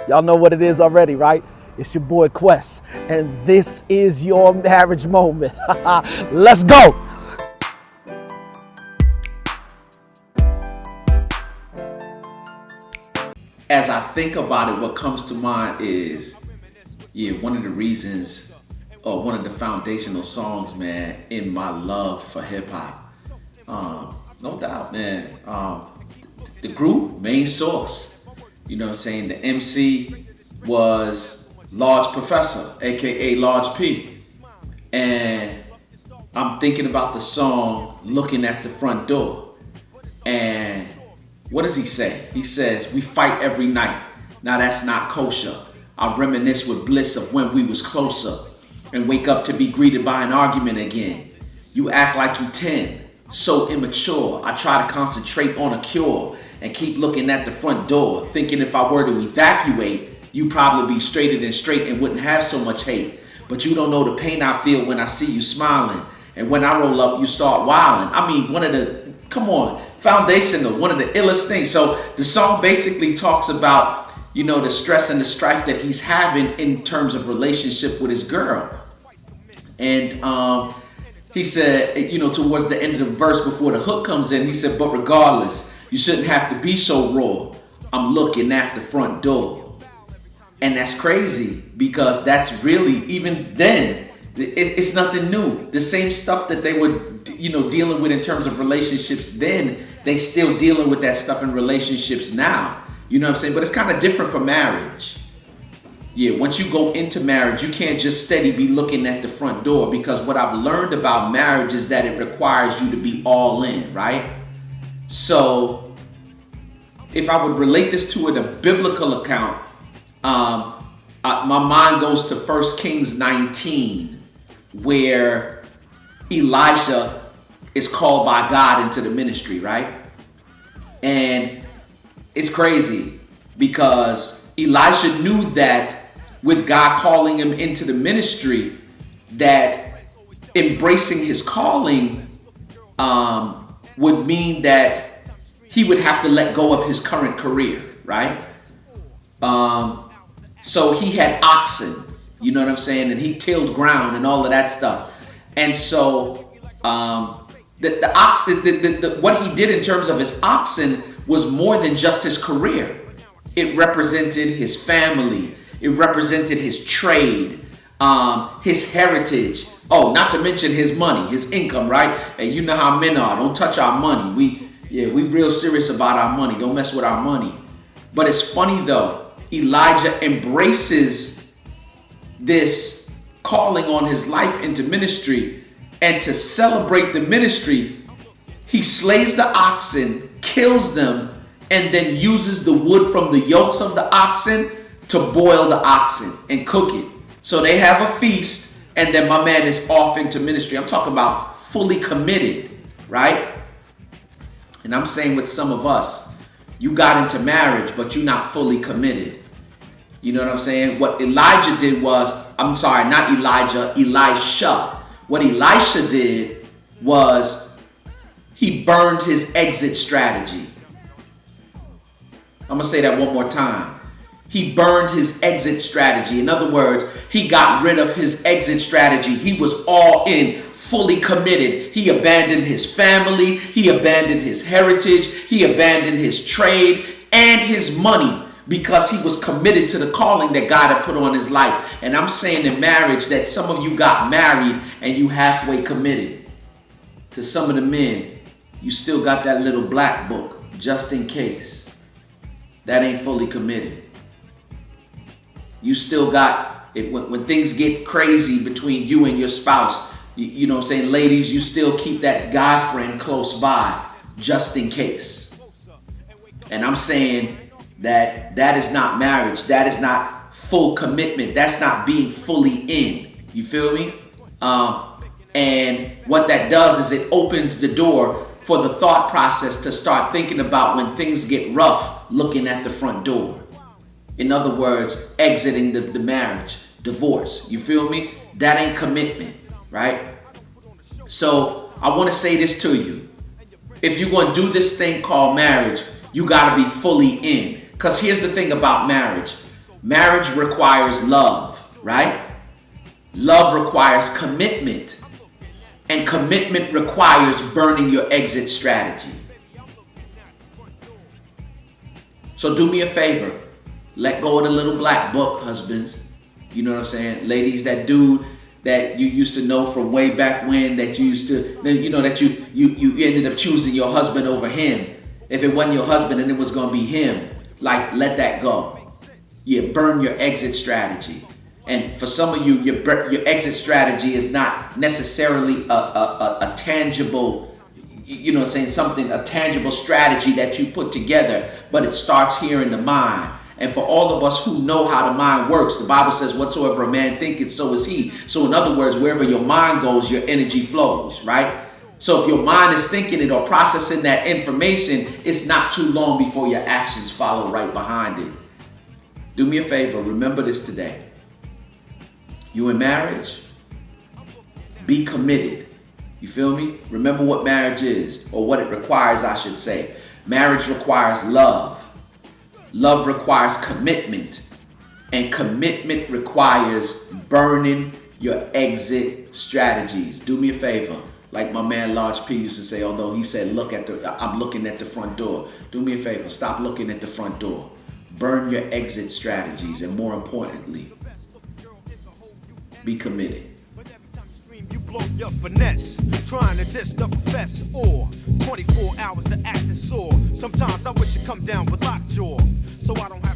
Y'all know what it is already, right? It's your boy Quest, and this is your marriage moment. Let's go. As I think about it, what comes to mind is, one of the reasons, or one of the foundational songs, man, in my love for hip hop. No doubt, man. The group, Main Source. You know what I'm saying? The MC was Large Professor, aka Large P. And I'm thinking about the song Looking at the Front Door. And what does he say? He says, we fight every night. Now that's not kosher. I reminisce with bliss of when we was closer and wake up to be greeted by an argument again. You act like you 10, so immature. I try to concentrate on a cure and keep looking at the front door, thinking if I were to evacuate, you'd probably be straighter than straight and wouldn't have so much hate. But you don't know the pain I feel when I see you smiling. And when I roll up, you start wilding. I mean, foundational, one of the illest things. So the song basically talks about, the stress and the strife that he's having in terms of relationship with his girl. And he said, towards the end of the verse before the hook comes in, he said, but regardless, you shouldn't have to be so raw. I'm looking at the front door. And that's crazy because that's really, even then, it's nothing new. The same stuff that they were, dealing with in terms of relationships then, they still dealing with that stuff in relationships now. You know what I'm saying? But it's kind of different for marriage. Yeah, once you go into marriage, you can't just steady be looking at the front door, because what I've learned about marriage is that it requires you to be all in, right? So if I would relate this to a biblical account, my mind goes to 1 Kings 19, where Elijah is called by God into the ministry, right? And it's crazy because Elijah knew that with God calling him into the ministry, that embracing his calling would mean that he would have to let go of his current career, right? So he had oxen, you know what I'm saying? And he tilled ground and all of that stuff. And so the oxen, what he did in terms of his oxen was more than just his career. It represented his family. It represented his trade, his heritage. Oh, not to mention his money, his income, right? And you know how men are. Don't touch our money. We real serious about our money. Don't mess with our money. But it's funny though, Elijah embraces this calling on his life into ministry, and to celebrate the ministry, he slays the oxen, kills them, and then uses the wood from the yokes of the oxen to boil the oxen and cook it. So they have a feast, and then my man is off into ministry. I'm talking about fully committed, right? And I'm saying with some of us, you got into marriage, but you're not fully committed. You know what I'm saying? What Elijah did was, I'm sorry, not Elijah, Elisha. What Elisha did was he burned his exit strategy. I'm going to say that one more time. He burned his exit strategy. In other words, he got rid of his exit strategy. He was all in, fully committed. He abandoned his family. He abandoned his heritage. He abandoned his trade and his money, because he was committed to the calling that God had put on his life. And I'm saying in marriage that some of you got married and you halfway committed. To some of the men, you still got that little black book, just in case. That ain't fully committed. You still got, when things get crazy between you and your spouse, you know what I'm saying, ladies, you still keep that guy friend close by, just in case. And I'm saying that is not marriage. That is not full commitment. That's not being fully in. You feel me? And what that does is it opens the door for the thought process to start thinking about, when things get rough, looking at the front door. In other words, exiting the marriage, divorce. You feel me? That ain't commitment, right? So I want to say this to you. If you're going to do this thing called marriage, you got to be fully in. Because here's the thing about marriage. Marriage requires love, right? Love requires commitment. And commitment requires burning your exit strategy. So do me a favor. Let go of the little black book, husbands. You know what I'm saying? Ladies, that dude that you used to know from way back when, that you used to, you know, that you ended up choosing your husband over him. If it wasn't your husband and it was going to be him, like, let that go. Yeah, burn your exit strategy. And for some of you, your exit strategy is not necessarily a tangible, you know what I'm saying, something, a tangible strategy that you put together, but it starts here in the mind. And for all of us who know how the mind works, the Bible says, whatsoever a man thinketh, so is he. So in other words, wherever your mind goes, your energy flows, right? So if your mind is thinking it or processing that information, it's not too long before your actions follow right behind it. Do me a favor, remember this today. You in marriage, be committed. You feel me? Remember what marriage is, or what it requires, I should say. Marriage requires love. Love requires commitment. And commitment requires burning your exit strategies. Do me a favor. Like my man Large P used to say, although he said, I'm looking at the front door. Do me a favor, stop looking at the front door. Burn your exit strategies, and more importantly, be committed. You blow your finesse, trying to diss the professor, or 24 hours of acting sore. Sometimes I wish you come down with lockjaw, so I don't have